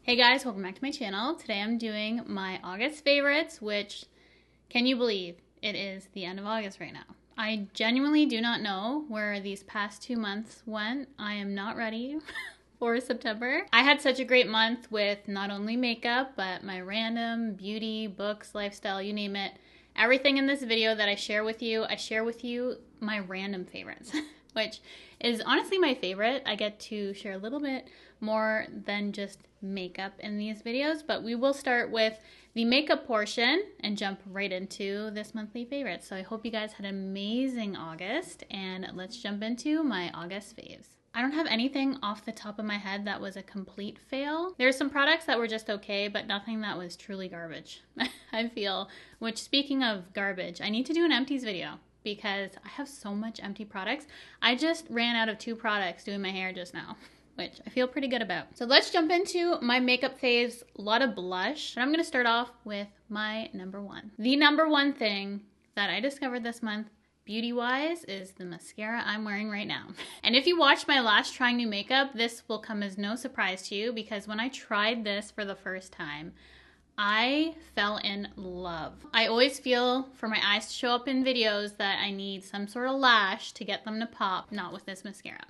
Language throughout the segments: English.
Hey guys, welcome back to my channel. Today I'm doing my August favorites, which, can you believe, it is the end of August right now. I genuinely do not know where these past 2 months went. I am not ready for September. I had such a great month with not only makeup, but my random, beauty, books, lifestyle, you name it. Everything in this video that I share with you my random favorites, which is honestly my favorite. I get to share a little bit more than just makeup in these videos, but we will start with the makeup portion and jump right into this monthly favorite. So I hope you guys had an amazing August, and let's jump into my August faves. I don't have anything off the top of my head that was a complete fail. There's some products that were just okay, but nothing that was truly garbage, I feel. Which, speaking of garbage, I need to do an empties video because I have so much empty products. I just ran out of 2 products doing my hair just now, which I feel pretty good about. So let's jump into my makeup faves. A lot of blush. And I'm gonna start off with my number 1. The number 1 thing that I discovered this month, beauty-wise, is the mascara I'm wearing right now. And if you watched my last trying new makeup, this will come as no surprise to you, because when I tried this for the first time, I fell in love. I always feel for my eyes to show up in videos that I need some sort of lash to get them to pop. Not with this mascara.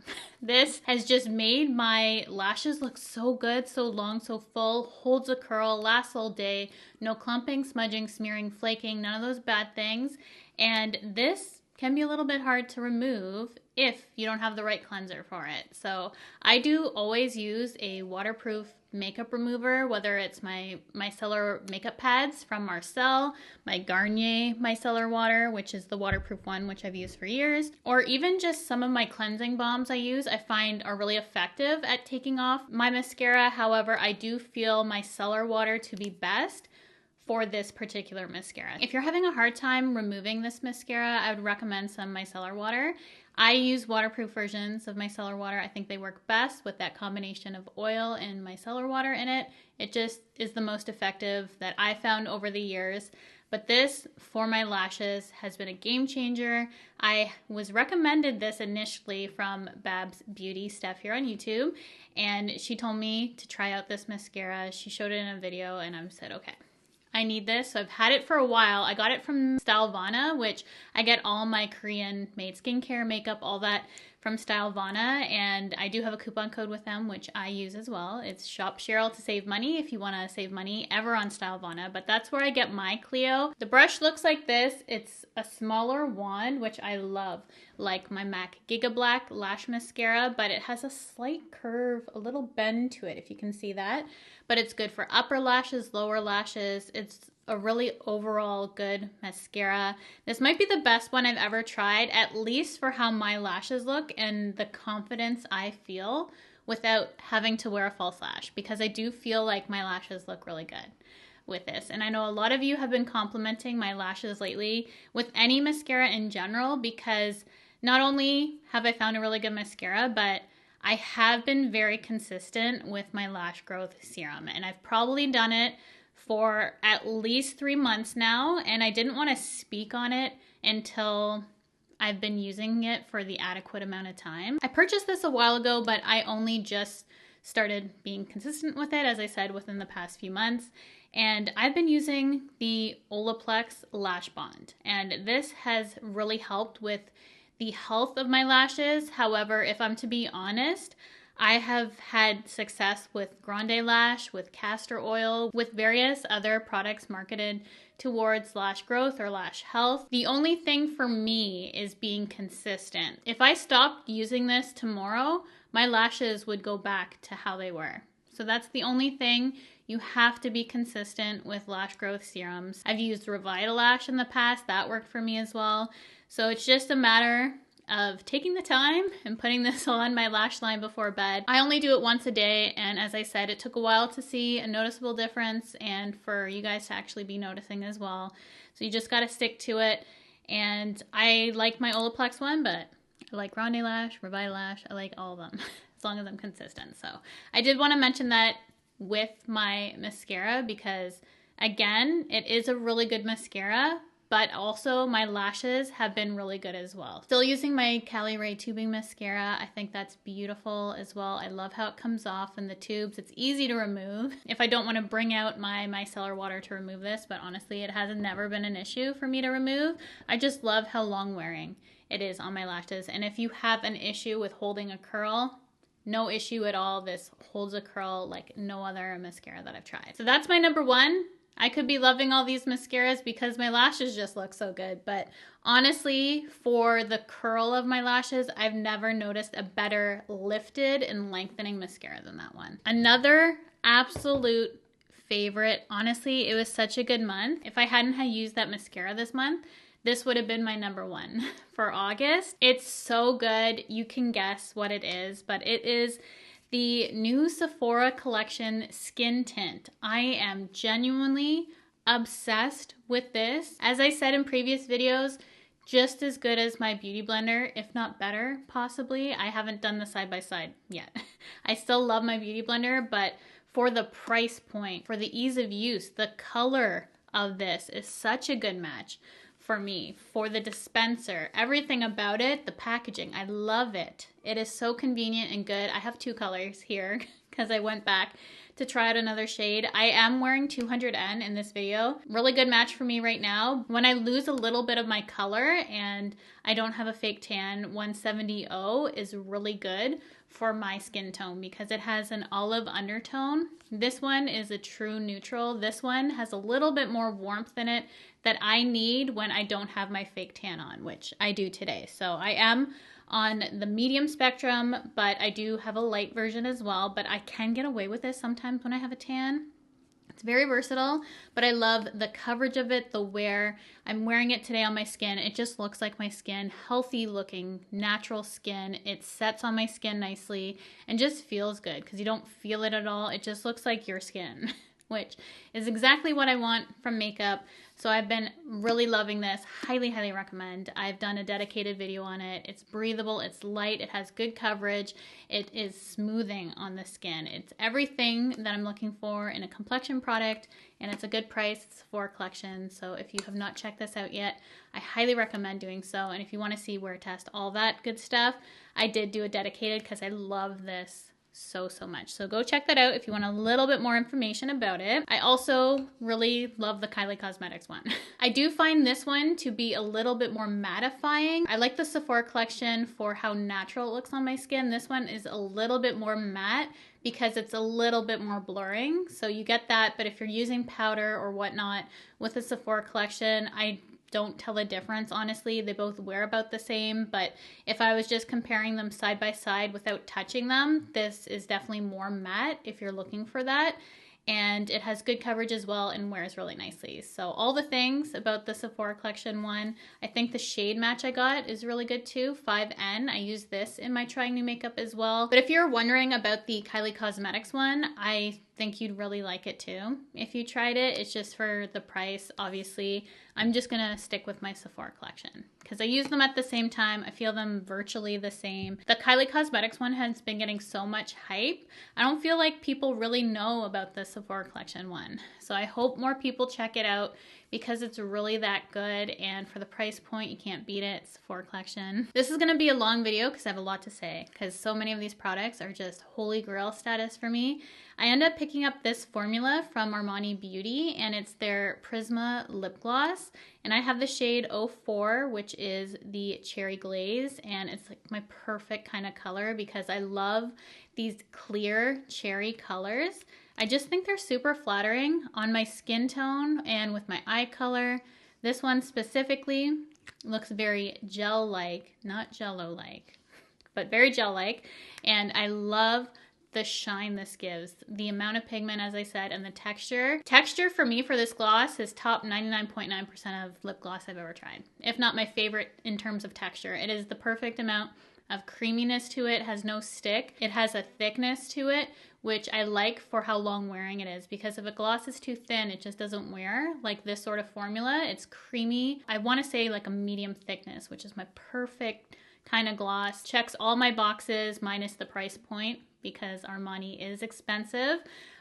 This has just made my lashes look so good, so long, so full, holds a curl, lasts all day, no clumping, smudging, smearing, flaking, none of those bad things. And this can be a little bit hard to remove if you don't have the right cleanser for it. So I do always use a waterproof makeup remover, whether it's my micellar makeup pads from Marcel, my Garnier micellar water, which is the waterproof one, which I've used for years, or even just some of my cleansing balms I use, I find are really effective at taking off my mascara. However, I do feel micellar water to be best for this particular mascara. If you're having a hard time removing this mascara, I would recommend some micellar water. I use waterproof versions of micellar water. I think they work best with that combination of oil and micellar water in it. It just is the most effective that I found over the years. But this, for my lashes, has been a game changer. I was recommended this initially from Babs Beauty Steph here on YouTube, and she told me to try out this mascara. She showed it in a video, and I said, okay, I need this. So I've had it for a while. I got it from Stylevana, which I get all my Korean made skincare, makeup, all that from Stylevana. And I do have a coupon code with them, which I use as well. It's Shop Cheryl to save money if you want to save money ever on Stylevana. But that's where I get my Clio. The brush looks like this. It's a smaller wand, which I love, like my MAC Giga Black Lash Mascara, but it has a slight curve, a little bend to it, if you can see that. But it's good for upper lashes, lower lashes. It's a really overall good mascara. This might be the best one I've ever tried, at least for how my lashes look and the confidence I feel without having to wear a false lash, because I do feel like my lashes look really good with this. And I know a lot of you have been complimenting my lashes lately with any mascara in general, because not only have I found a really good mascara, but I have been very consistent with my lash growth serum, and I've probably done it for at least 3 months now, and I didn't want to speak on it until I've been using it for the adequate amount of time. I purchased this a while ago, but I only just started being consistent with it, as I said, within the past few months. And I've been using the Olaplex Lash Bond, and this has really helped with the health of my lashes. However, if I'm to be honest, I have had success with Grande Lash, with castor oil, with various other products marketed towards lash growth or lash health. The only thing for me is being consistent. If I stopped using this tomorrow, my lashes would go back to how they were. So that's the only thing. You have to be consistent with lash growth serums. I've used Revitalash in the past. That worked for me as well. So it's just a matter of taking the time and putting this on my lash line before bed. I only do it once a day, and as I said, it took a while to see a noticeable difference and for you guys to actually be noticing as well. So you just got to stick to it. And I like my Olaplex one, but I like Grande Lash, Revitalash, I like all of them as long as I'm consistent. So I did want to mention that with my mascara because, again, it is a really good mascara, but also my lashes have been really good as well. Still using my Cali Ray tubing mascara. I think that's beautiful as well. I love how it comes off in the tubes. It's easy to remove. If I don't want to bring out my micellar water to remove this, but honestly, it has never been an issue for me to remove. I just love how long wearing it is on my lashes. And if you have an issue with holding a curl, no issue at all. This holds a curl like no other mascara that I've tried. So that's my number one. I could be loving all these mascaras because my lashes just look so good, but honestly, for the curl of my lashes, I've never noticed a better lifted and lengthening mascara than that one. Another absolute favorite, honestly, it was such a good month. If I hadn't had used that mascara this month, this would have been my number one for August. It's so good. You can guess what it is, but it is the new Sephora collection skin tint. I am genuinely obsessed with this. As I said in previous videos, just as good as my beauty blender, if not better, possibly. I haven't done the side by side yet. I still love my beauty blender, but for the price point, for the ease of use, the color of this is such a good match for me, for the dispenser, everything about it, the packaging, I love it. It is so convenient and good. I have two colors here because I went back to try out another shade. I am wearing 200N in this video. Really good match for me right now. When I lose a little bit of my color and I don't have a fake tan, 170O is really good for my skin tone because it has an olive undertone. This one is a true neutral. This one has a little bit more warmth in it that I need when I don't have my fake tan on, which I do today. So I am on the medium spectrum, but I do have a light version as well, but I can get away with this sometimes when I have a tan. It's very versatile, but I love the coverage of it, the wear. I'm wearing it today on my skin. It just looks like my skin, healthy looking, natural skin. It sets on my skin nicely and just feels good because you don't feel it at all. It just looks like your skin, which is exactly what I want from makeup. So I've been really loving this. Highly, highly recommend. I've done a dedicated video on it. It's breathable, it's light, it has good coverage, it is smoothing on the skin. It's everything that I'm looking for in a complexion product, and it's a good price. It's a Sephora collection. So if you have not checked this out yet, I highly recommend doing so. And if you want to see where to test all that good stuff, I did do a dedicated because I love this so much. So go check that out if you want a little bit more information about it. I also really love the Kylie Cosmetics one. I do find this one to be a little bit more mattifying. I like the Sephora collection for how natural it looks on my skin. This one is a little bit more matte because it's a little bit more blurring. So you get that, but if you're using powder or whatnot with the Sephora collection, I don't tell the difference, honestly. They both wear about the same, but if I was just comparing them side by side without touching them, this is definitely more matte if you're looking for that. And it has good coverage as well and wears really nicely. So all the things about the Sephora collection one. I think the shade match I got is really good too, 5N. I use this in my trying new makeup as well. But if you're wondering about the Kylie Cosmetics one, I think you'd really like it too if you tried it. It's just for the price, obviously. I'm just gonna stick with my Sephora collection because I use them at the same time. I feel them virtually the same. The Kylie Cosmetics one has been getting so much hype. I don't feel like people really know about the Sephora collection one. So I hope more people check it out because it's really that good, and for the price point, you can't beat it. Sephora collection. This is gonna be a long video because I have a lot to say because so many of these products are just holy grail status for me. I end up picking up this formula from Armani Beauty, and it's their Prisma lip gloss, and I have the shade 04, which is the cherry glaze, and it's like my perfect kind of color because I love these clear cherry colors. I just think they're super flattering on my skin tone and with my eye color. This one specifically looks very gel-like, not jello-like, but very gel-like, and I love the shine this gives, the amount of pigment, as I said, and the texture. Texture for me for this gloss is top 99.9% of lip gloss I've ever tried, if not my favorite in terms of texture. It is the perfect amount of creaminess to it, has no stick. It has a thickness to it, which I like for how long wearing it is, because if a gloss is too thin, it just doesn't wear. Like this sort of formula, it's creamy. I want to say like a medium thickness, which is my perfect kind of gloss. Checks all my boxes minus the price point, because Armani is expensive,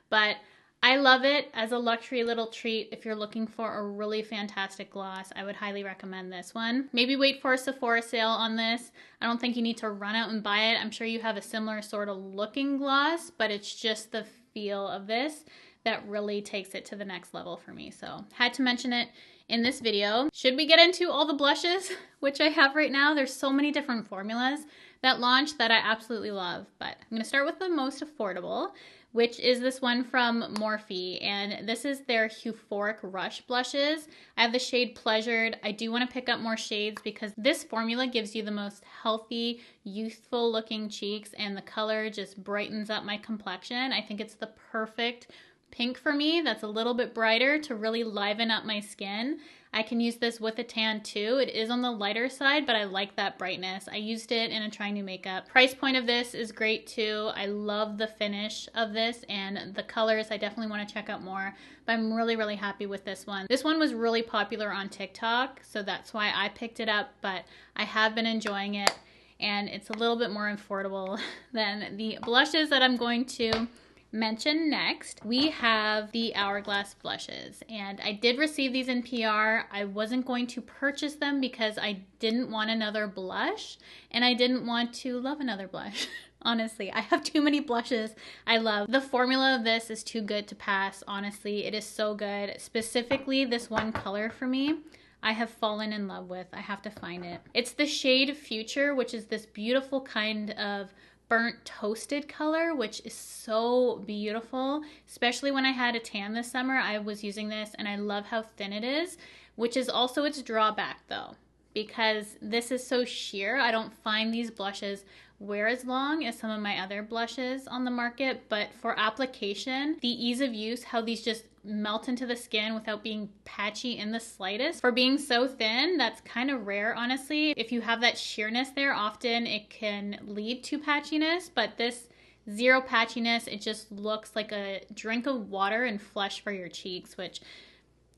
but I I love it as a luxury little treat. If you're looking for a really fantastic gloss, I would highly recommend this one. Maybe wait for a Sephora sale on this. I don't think you need to run out and buy it. I'm sure you have a similar sort of looking gloss, but it's just the feel of this that really takes it to the next level for me. So had to mention it in this video. Should we get into all the blushes, which I have right now? There's so many different formulas that launched that I absolutely love, but I'm gonna start with the most affordable, which is this one from Morphe, and this is their Euphoric Rush blushes. I have the shade Pleasured. I do want to pick up more shades because this formula gives you the most healthy, youthful looking cheeks, and the color just brightens up my complexion. I think it's the perfect pink for me that's a little bit brighter to really liven up my skin. I can use this with a tan too. It is on the lighter side, but I like that brightness. I used it in a Trying New Makeup. Price point of this is great too. I love the finish of this and the colors. I definitely want to check out more, but I'm really, really happy with this one. This one was really popular on TikTok, so that's why I picked it up, but I have been enjoying it and it's a little bit more affordable than the blushes that I'm going to mention next. We have the Hourglass blushes, and I did receive these in PR. I wasn't going to purchase them because I didn't want another blush and I didn't want to love another blush. Honestly, I have too many blushes I love. The formula of this is too good to pass. Honestly, it is so good. Specifically, this one color for me, I have fallen in love with. I have to find it. It's the shade Future, which is this beautiful kind of burnt toasted color, which is so beautiful. Especially when I had a tan this summer, I was using this and I love how thin it is, which is also its drawback though, because this is so sheer. I don't find these blushes wear as long as some of my other blushes on the market, but for application, the ease of use, how these just melt into the skin without being patchy in the slightest. For being so thin, that's kind of rare, honestly. If you have that sheerness there, often it can lead to patchiness, but this zero patchiness, it just looks like a drink of water and flesh for your cheeks, which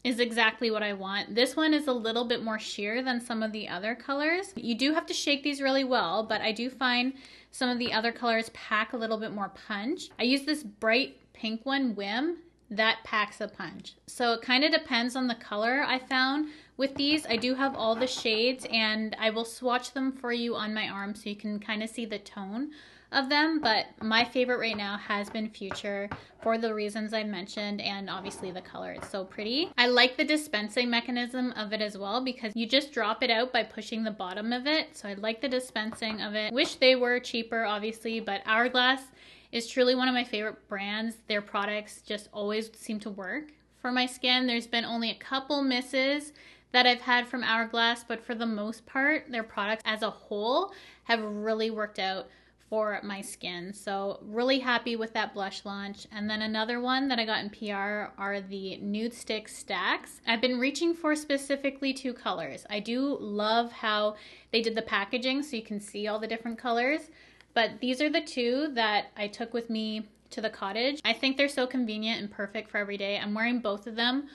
is exactly what I want. This one is a little bit more sheer than some of the other colors. You do have to shake these really well, but I do find some of the other colors pack a little bit more punch. I use this bright pink one, Whim, that packs a punch. So it kind of depends on the color I found. With these, I do have all the shades and I will swatch them for you on my arm so you can kind of see the tone of them, but my favorite right now has been Future for the reasons I mentioned, and obviously the color. It's so pretty. I like the dispensing mechanism of it as well because you just drop it out by pushing the bottom of it, so I like the dispensing of it. Wish they were cheaper, obviously, but Hourglass is truly one of my favorite brands. Their products just always seem to work for my skin. There's been only a couple misses that I've had from Hourglass, but for the most part, their products as a whole have really worked out for my skin. So really happy with that blush launch. And then another one that I got in PR are the Nude Stick Stacks. I've been reaching for specifically two colors. I do love how they did the packaging so you can see all the different colors, but these are the two that I took with me to the cottage. I think they're so convenient and perfect for every day. I'm wearing both of them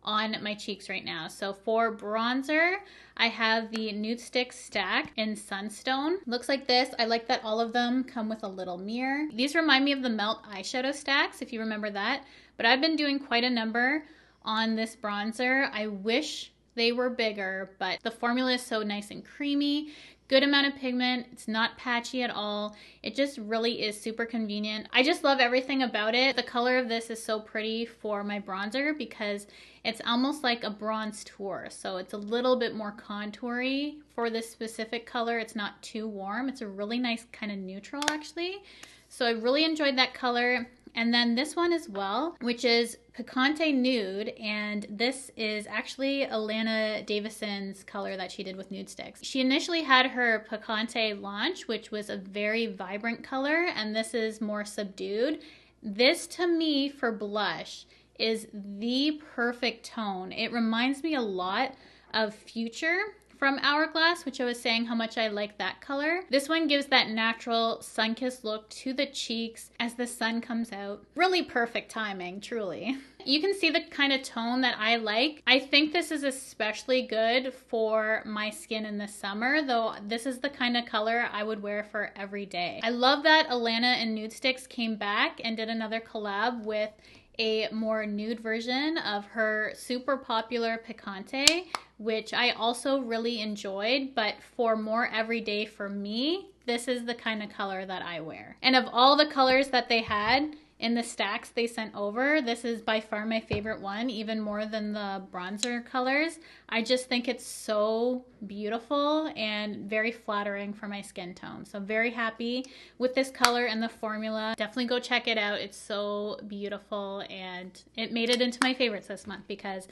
on my cheeks right now. So for bronzer, I have the Nude Stick Stack in Sunstone. Looks like this. I like that all of them come with a little mirror. These remind me of the Melt eyeshadow stacks, if you remember that. But I've been doing quite a number on this bronzer. I wish they were bigger, but the formula is so nice and creamy. Good amount of pigment. It's not patchy at all. It just really is super convenient. I just love everything about it. The color of this is so pretty for my bronzer because it's almost like a bronze tour. So it's a little bit more contoury for this specific color. It's not too warm. It's a really nice kind of neutral actually. So I really enjoyed that color. And then this one as well, which is Picante Nude, and this is actually Alana Davison's color that she did with Nude Sticks. She initially had her Picante launch, which was a very vibrant color, and this is more subdued. This, to me, for blush, is the perfect tone. It reminds me a lot of Future from Hourglass, which I was saying how much I like that color. This one gives that natural sun-kissed look to the cheeks as the sun comes out. Really perfect timing, truly. You can see the kind of tone that I like. I think this is especially good for my skin in the summer, though this is the kind of color I would wear for every day. I love that Alana and Nude Sticks came back and did another collab with a more nude version of her super popular Picante, which I also really enjoyed, but for more everyday for me, this is the kind of color that I wear. And of all the colors that they had in the stacks they sent over, this is by far my favorite one, even more than the bronzer colors. I just think it's so beautiful and very flattering for my skin tone. So very happy with this color and the formula. Definitely go check it out. It's so beautiful, and it made it into my favorites this month because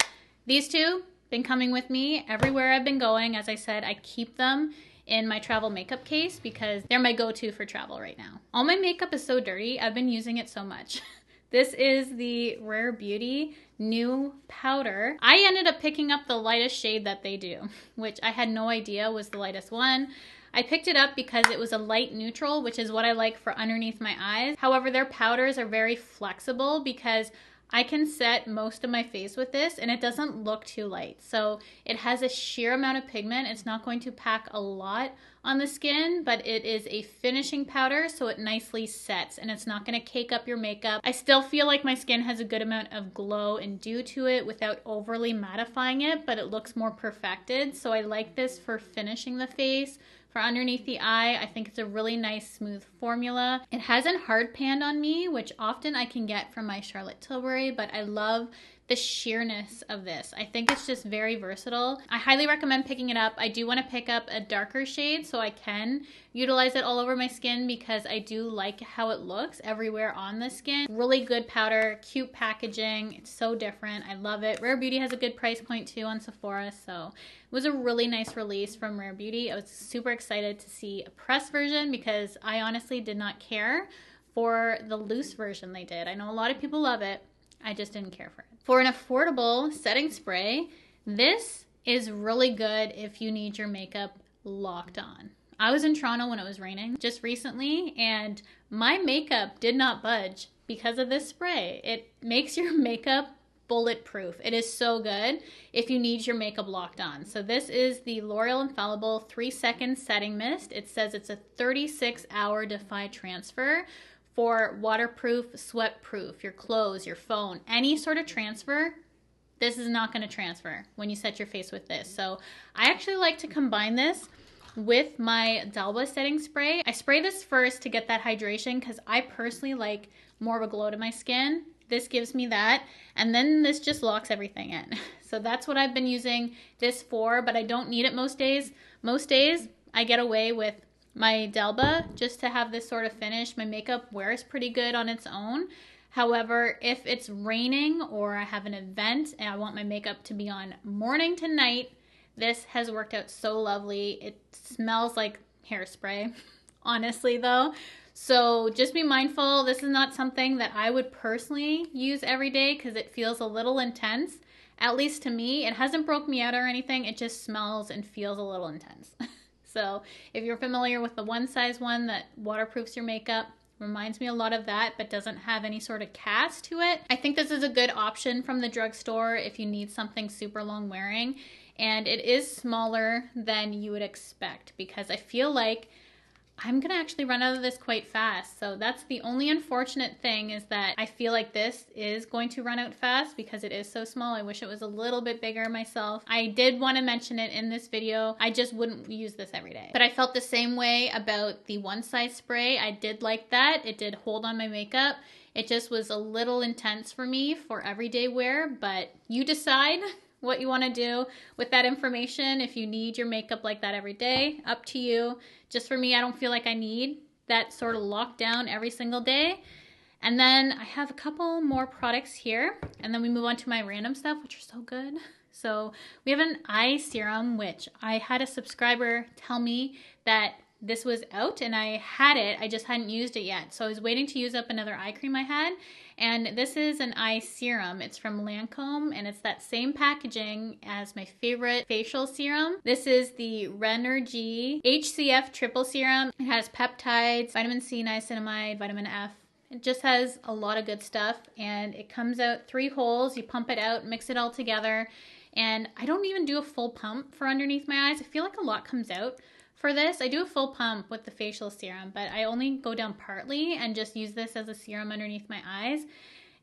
these two been coming with me everywhere I've been going. As I said, I keep them in my travel makeup case because they're my go-to for travel right now. All my makeup is so dirty. I've been using it so much. This is the Rare Beauty new powder. I ended up picking up the lightest shade that they do, which I had no idea was the lightest one. I picked it up because it was a light neutral, which is what I like for underneath my eyes. However, their powders are very flexible because I can set most of my face with this and it doesn't look too light. So it has a sheer amount of pigment. It's not going to pack a lot on the skin, but it is a finishing powder, so it nicely sets and it's not going to cake up your makeup. I still feel like my skin has a good amount of glow and dew to it without overly mattifying it, but it looks more perfected. So I like this for finishing the face. For underneath the eye, I think it's a really nice smooth formula. It hasn't hard panned on me, which often I can get from my Charlotte Tilbury, but I love the sheerness of this. I think it's just very versatile. I highly recommend picking it up. I do want to pick up a darker shade so I can utilize it all over my skin because I do like how it looks everywhere on the skin. Really good powder, cute packaging. It's so different. I love it. Rare Beauty has a good price point too on Sephora, so it was a really nice release from Rare Beauty. I was super excited to see a press version because I honestly did not care for the loose version they did. I know a lot of people love it. I just didn't care for it. For an affordable setting spray, this is really good if you need your makeup locked on. I was in Toronto when it was raining just recently, and my makeup did not budge because of this spray. It makes your makeup bulletproof. It is so good if you need your makeup locked on. So this is the L'Oreal Infallible 3-second setting mist. It says it's a 36-hour Defy transfer for waterproof, sweat-proof, your clothes, your phone, any sort of transfer. This is not going to transfer when you set your face with this. So I actually like to combine this with my D'Alba setting spray. I spray this first to get that hydration because I personally like more of a glow to my skin. This gives me that, and then this just locks everything in. So that's what I've been using this for, but I don't need it most days. Most days I get away with my D'Alba just to have this sort of finish. My makeup wears pretty good on its own. However, if it's raining or I have an event and I want my makeup to be on morning to night, this has worked out so lovely. It smells like hairspray, honestly though. So just be mindful. This is not something that I would personally use every day because it feels a little intense. At least to me, it hasn't broke me out or anything. It just smells and feels a little intense. So if you're familiar with the one size one that waterproofs your makeup, reminds me a lot of that, but doesn't have any sort of cast to it. I think this is a good option from the drugstore if you need something super long wearing. And it is smaller than you would expect because I feel like I'm going to actually run out of this quite fast. So that's the only unfortunate thing, is that I feel like this is going to run out fast because it is so small. I wish it was a little bit bigger myself. I did want to mention it in this video. I just wouldn't use this every day. But I felt the same way about the one size spray. I did like that. It did hold on my makeup. It just was a little intense for me for everyday wear, but you decide what you want to do with that information. If you need your makeup like that every day, up to you. Just for me, I don't feel like I need that sort of lockdown every single day. And then I have a couple more products here, and then we move on to my random stuff, which are so good. So we have an eye serum, which I had a subscriber tell me that this was out and I had it, I just hadn't used it yet. So I was waiting to use up another eye cream I had. And this is an eye serum. It's from Lancome, and it's that same packaging as my favorite facial serum. This is the Renergy HCF Triple Serum. It has peptides, vitamin C, niacinamide, vitamin F. It just has a lot of good stuff, and it comes out 3 holes. You pump it out, mix it all together, and I don't even do a full pump for underneath my eyes. I feel like a lot comes out. For this, I do a full pump with the facial serum, but I only go down partly and just use this as a serum underneath my eyes.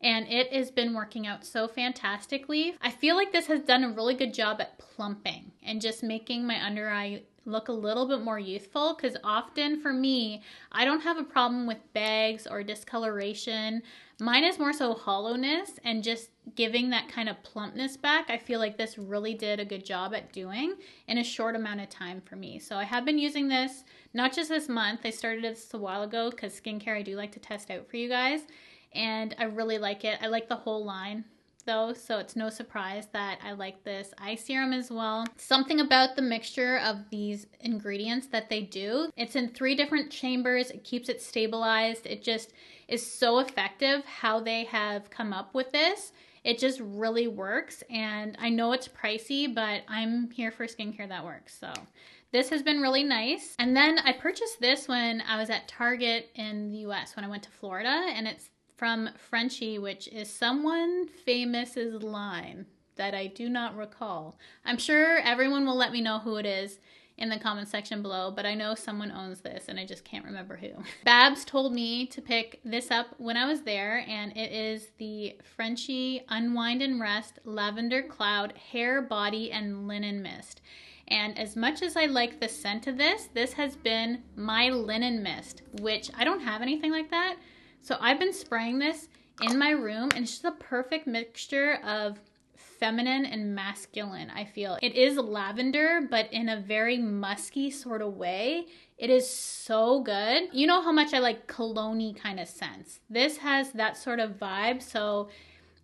and it has been working out so fantastically. I feel like this has done a really good job at plumping and just making my under eye look a little bit more youthful, because often for me, I don't have a problem with bags or discoloration. Mine is more so hollowness and just giving that kind of plumpness back. I feel like this really did a good job at doing in a short amount of time for me. So I have been using this, not just this month. I started this a while ago because skincare I do like to test out for you guys. And I really like it. I like the whole line though, so it's no surprise that I like this eye serum as well. Something about the mixture of these ingredients that they do. It's in 3 different chambers. It keeps it stabilized. It just is so effective how they have come up with this. It just really works, and I know it's pricey, but I'm here for skincare that works. So this has been really nice. And then I purchased this when I was at Target in the US when I went to Florida, and it's from Frenchie, which is someone famous's line that I do not recall. I'm sure everyone will let me know who it is in the comment section below, but I know someone owns this and I just can't remember who. Babs told me to pick this up when I was there, and it is the Frenchie Unwind and Rest Lavender Cloud Hair, Body, and Linen Mist. And as much as I like the scent of this, this has been my linen mist, which I don't have anything like that. So I've been spraying this in my room, and it's just a perfect mixture of feminine and masculine, I feel. It is lavender, but in a very musky sort of way. It is so good. You know how much I like cologne-y kind of scents. This has that sort of vibe, so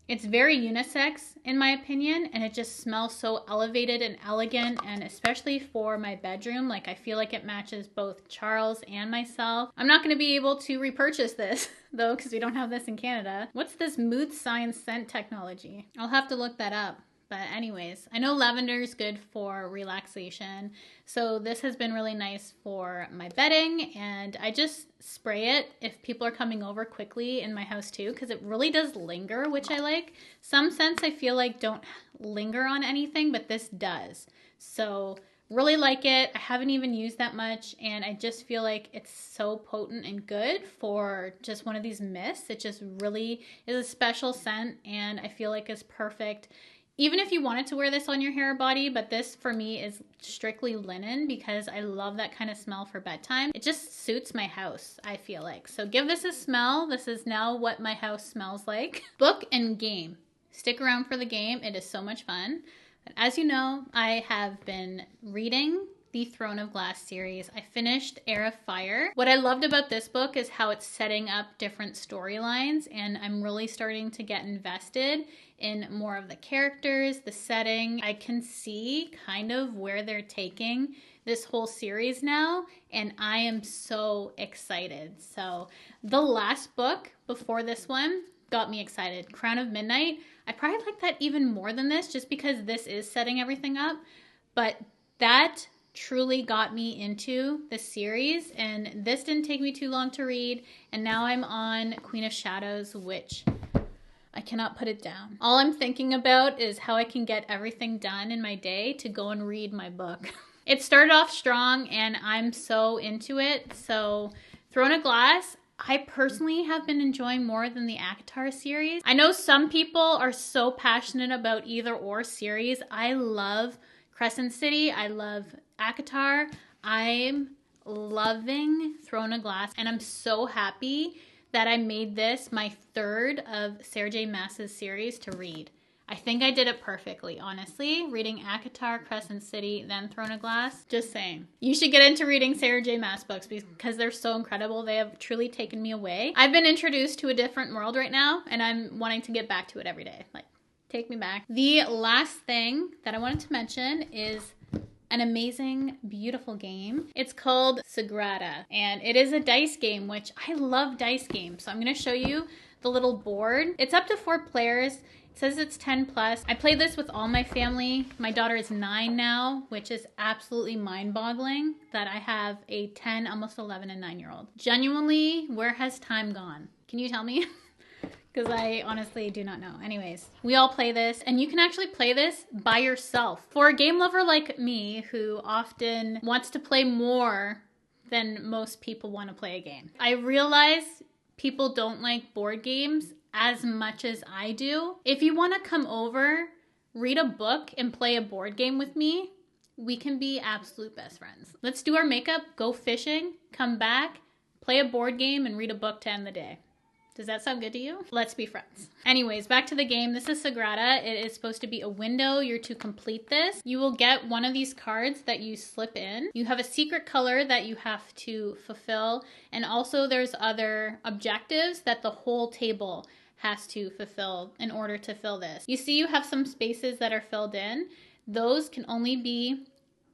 it's very unisex in my opinion, and it just smells so elevated and elegant, and especially for my bedroom, like I feel like it matches both Charles and myself. I'm not going to be able to repurchase this though because we don't have this in Canada. What's this mood science scent technology? I'll have to look that up. But anyways, I know lavender is good for relaxation, so this has been really nice for my bedding, and I just spray it if people are coming over quickly in my house too, because it really does linger, which I like. Some scents I feel like don't linger on anything, but this does. So really like it. I haven't even used that much, and I just feel like it's so potent and good for just one of these mists. It just really is a special scent, and I feel like it's perfect even if you wanted to wear this on your hair or body, but this for me is strictly linen because I love that kind of smell for bedtime. It just suits my house, I feel like. So give this a smell. This is now what my house smells like. Book and game. Stick around for the game. It is so much fun. But as you know, I have been reading the Throne of Glass series. I finished Heir of Fire. What I loved about this book is how it's setting up different storylines, and I'm really starting to get invested in more of the characters, the setting. I can see kind of where they're taking this whole series now, and I am so excited. So the last book before this one got me excited. Crown of Midnight. I probably like that even more than this just because this is setting everything up, but that truly got me into the series, and this didn't take me too long to read, and now I'm on Queen of Shadows, which I cannot put it down. All I'm thinking about is how I can get everything done in my day to go and read my book. It started off strong and I'm so into it. So Throne of Glass, I personally have been enjoying more than the ACOTAR series. I know some people are so passionate about either or series. I love Crescent City. I love ACOTAR. I'm loving Throne of Glass, and I'm so happy that I made this my third of Sarah J. Maas's series to read. I think I did it perfectly, honestly. Reading ACOTAR, Crescent City, then Throne of Glass. Just saying. You should get into reading Sarah J. Maas books because they're so incredible. They have truly taken me away. I've been introduced to a different world right now, and I'm wanting to get back to it every day. Like, take me back. The last thing that I wanted to mention is an amazing, beautiful game. It's called Sagrada, and it is a dice game, which I love dice games. So I'm going to show you the little board. It's up to 4 players. It says it's 10 plus. I played this with all my family. My daughter is 9 now, which is absolutely mind-boggling that I have a 10, almost 11, and 9-year-old. Genuinely, where has time gone? Can you tell me? Because I honestly do not know. Anyways, we all play this, and you can actually play this by yourself. For a game lover like me, who often wants to play more than most people want to play a game, I realize people don't like board games as much as I do. If you want to come over, read a book, and play a board game with me, we can be absolute best friends. Let's do our makeup, go fishing, come back, play a board game, and read a book to end the day. Does that sound good to you? Let's be friends. Anyways, back to the game. This is Sagrada. It is supposed to be a window. You're to complete this. You will get one of these cards that you slip in. You have a secret color that you have to fulfill. And also there's other objectives that the whole table has to fulfill in order to fill this. You see you have some spaces that are filled in. Those can only be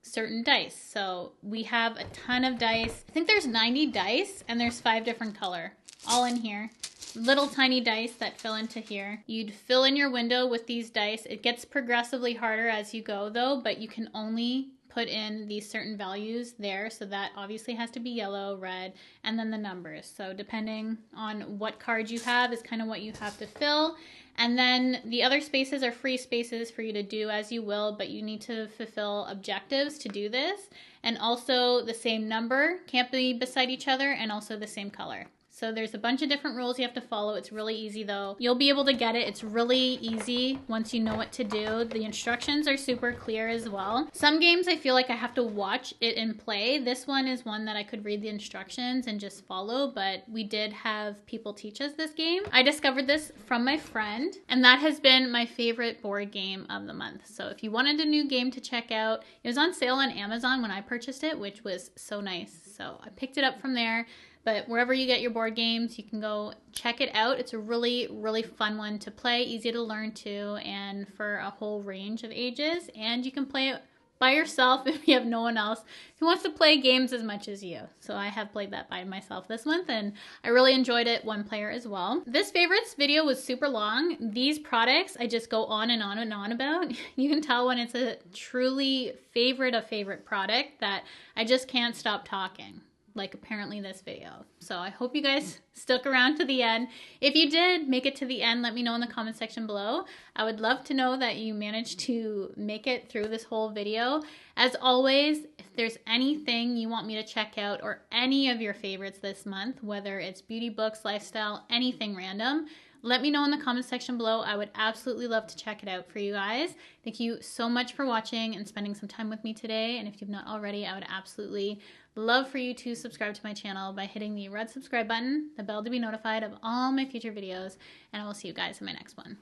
certain dice. So we have a ton of dice. I think there's 90 dice and there's 5 different color all in here. Little tiny dice that fill into here. You'd fill in your window with these dice. It gets progressively harder as you go though, but you can only put in these certain values there. So that obviously has to be yellow, red, and then the numbers. So depending on what card you have is kind of what you have to fill. And then the other spaces are free spaces for you to do as you will, but you need to fulfill objectives to do this. And also the same number can't be beside each other and also the same color. So there's a bunch of different rules you have to follow. It's really easy though. You'll be able to get it. It's really easy once you know what to do. The instructions are super clear as well. Some games I feel like I have to watch it and play. This one is one that I could read the instructions and just follow, but we did have people teach us this game. I discovered this from my friend, and that has been my favorite board game of the month. So if you wanted a new game to check out, it was on sale on Amazon when I purchased it, which was so nice. So I picked it up from there. But wherever you get your board games, you can go check it out. It's a really, really fun one to play, easy to learn too, and for a whole range of ages. And you can play it by yourself if you have no one else who wants to play games as much as you. So I have played that by myself this month, and I really enjoyed it one player as well. This favorites video was super long. These products I just go on and on and on about. You can tell when it's a truly favorite product that I just can't stop talking. Like apparently this video. So I hope you guys stuck around to the end. If you did make it to the end, let me know in the comment section below. I would love to know that you managed to make it through this whole video. As always, if there's anything you want me to check out or any of your favorites this month, whether it's beauty, books, lifestyle, anything random, let me know in the comment section below. I would absolutely love to check it out for you guys. Thank you so much for watching and spending some time with me today. And if you've not already, I would absolutely love for you to subscribe to my channel by hitting the red subscribe button, the bell to be notified of all my future videos, and I will see you guys in my next one.